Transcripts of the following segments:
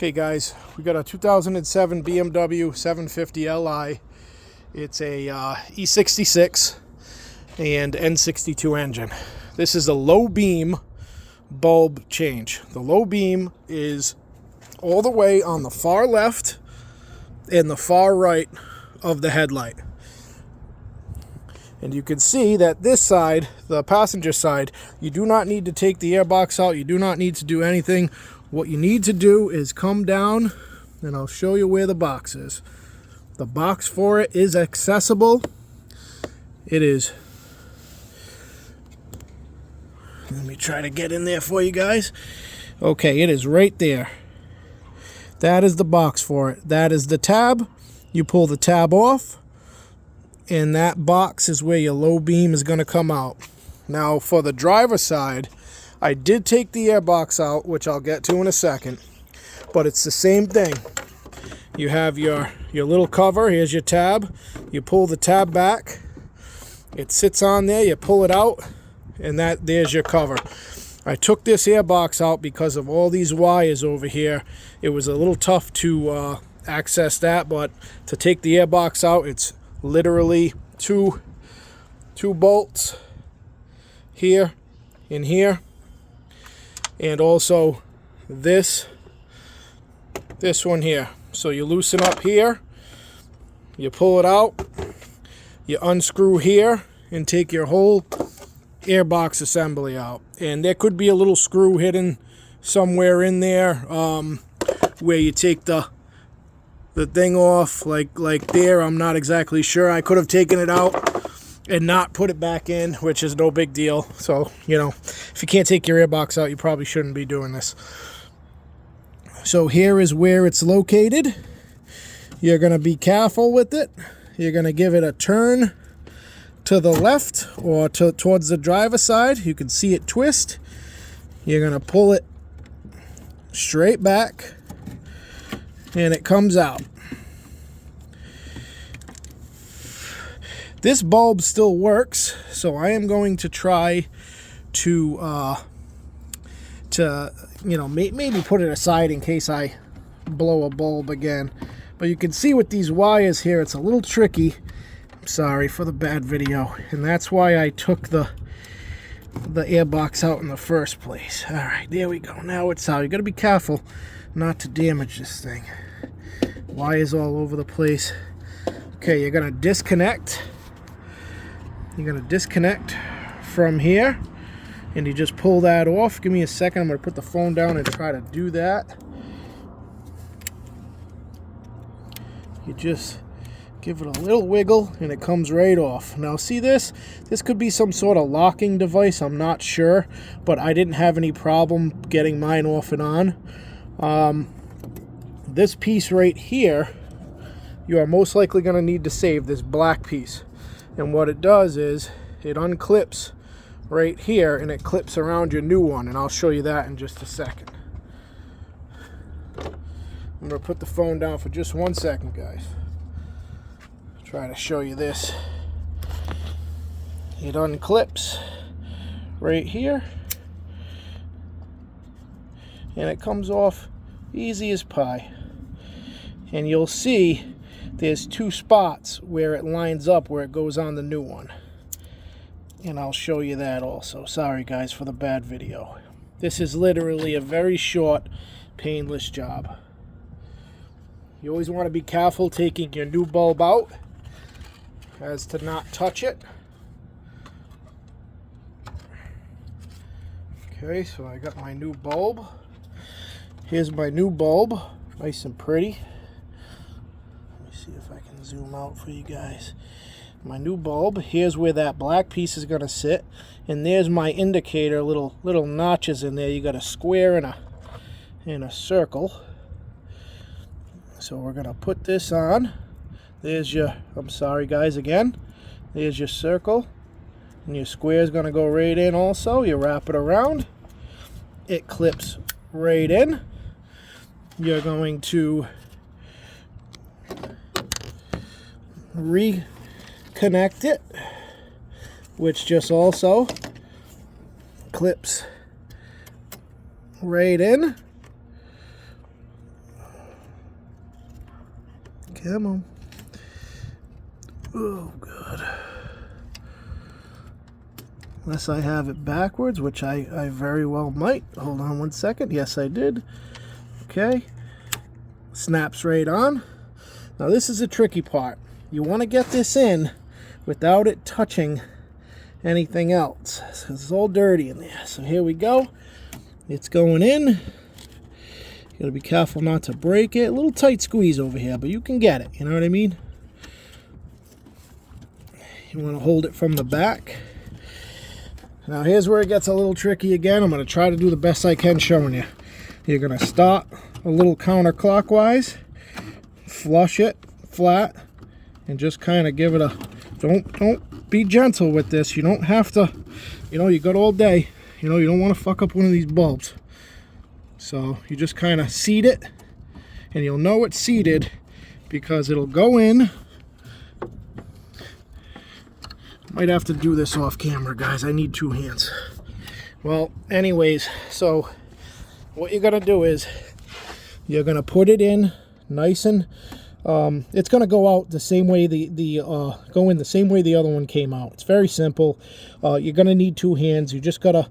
Okay guys, we got a 2007 BMW 750 Li. It's a E66 and N62 engine. This is a low beam bulb change. The low beam is all the way on the far left and the far right of the headlight. And you can see that this side, the passenger side, you do not need to take the airbox out. You do not need to do anything. What you need to do is come down, and I'll show you where the box is. The box for it is accessible. It is. Let me try to get in there for you guys. Okay, it is right there. That is the box for it. That is the tab. You pull the tab off, and that box is where your low beam is going to come out. Now, for the driver's side, I did take the airbox out, which I'll get to in a second, but it's the same thing. You have your little cover. Here's your tab. You pull the tab back. It sits on there. You pull it out, and there's your cover. I took this airbox out because of all these wires over here. It was a little tough to access that, but to take the airbox out, it's literally two bolts here and here, and also this one here. So you loosen up here, you pull it out, you unscrew here, and take your whole airbox assembly out. And there could be a little screw hidden somewhere in there where you take the thing off, like there. I'm not exactly sure. I could have taken it out and not put it back in, which is no big deal. So, you know, if you can't take your airbox out, you probably shouldn't be doing this. So here is where it's located. You're going to be careful with it. You're going to give it a turn to the left or towards the driver's side. You can see it twist. You're going to pull it straight back, and it comes out. This bulb still works, so I am going to try to you know, maybe put it aside in case I blow a bulb again. But you can see with these wires here, it's a little tricky. I'm sorry for the bad video, and that's why I took the airbox out in the first place. All right, there we go. Now it's out. You got to be careful not to damage this thing. Wires all over the place. Okay, you're gonna disconnect. You're gonna disconnect from here, and you just pull that off. Give me a second. I'm gonna put the phone down and try to do that. You just give it a little wiggle, and it comes right off. Now, see this? This could be some sort of locking device. I'm not sure, but I didn't have any problem getting mine off and on. This piece right here, you are most likely going to need to save this black piece. And what it does is it unclips right here, and it clips around your new one. And I'll show you that in just a second. I'm going to put the phone down for just 1 second, guys. Try to show you this. It unclips right here, and it comes off easy as pie. And you'll see there's two spots where it lines up, where it goes on the new one. And I'll show you that also. Sorry guys for the bad video. This is literally a very short, painless job. You always want to be careful taking your new bulb out, as to not touch it. Okay, so I got my new bulb. Here's my new bulb, nice and pretty. Let me see if I can zoom out for you guys. My new bulb. Here's where that black piece is going to sit, and there's my indicator. Little notches in there. You got a square and a circle. So we're going to put this on. There's your, I'm sorry guys again, there's your circle, and your square is going to go right in also. You wrap it around, it clips right in. You're going to reconnect it, which just also clips right in. Come on. Oh, God. Unless I have it backwards, which I very well might. Hold on one second. Yes, I did. Okay. Snaps right on. Now, this is a tricky part. You want to get this in without it touching anything else. So it's all dirty in there. So here we go. It's going in. You got to be careful not to break it. A little tight squeeze over here, but you can get it. You know what I mean? You want to hold it from the back. Now here's where it gets a little tricky again. I'm going to try to do the best I can showing you. You're going to start a little counterclockwise, flush it flat, and just kind of give it a, don't be gentle with this. You don't have to, you got all day. You don't want to fuck up one of these bulbs. So you just kind of seat it, and you'll know it's seated because it'll go in. Might have to do this off camera, guys. I need 2 hands. Well, anyways, so what you're gonna do is you're gonna put it in nice and it's gonna go out the same way go in the same way the other one came out. It's very simple. You're gonna need 2 hands. You just gotta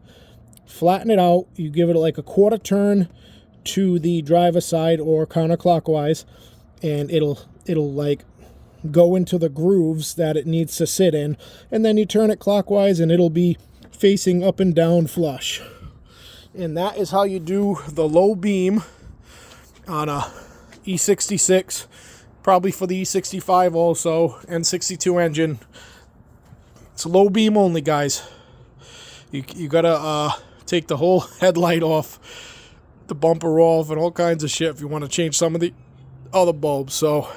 flatten it out. You give it like a quarter turn to the driver's side or counterclockwise, and it'll like go into the grooves that it needs to sit in, and then you turn it clockwise and it'll be facing up and down flush. And that is how you do the low beam on a E66, probably for the E65 also, N62 engine. It's low beam only, guys. You gotta take the whole headlight off, the bumper off, and all kinds of shit if you want to change some of the other bulbs. So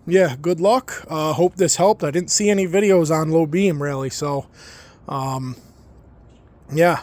yeah, good luck. Hope this helped. I didn't see any videos on low beam really, so yeah.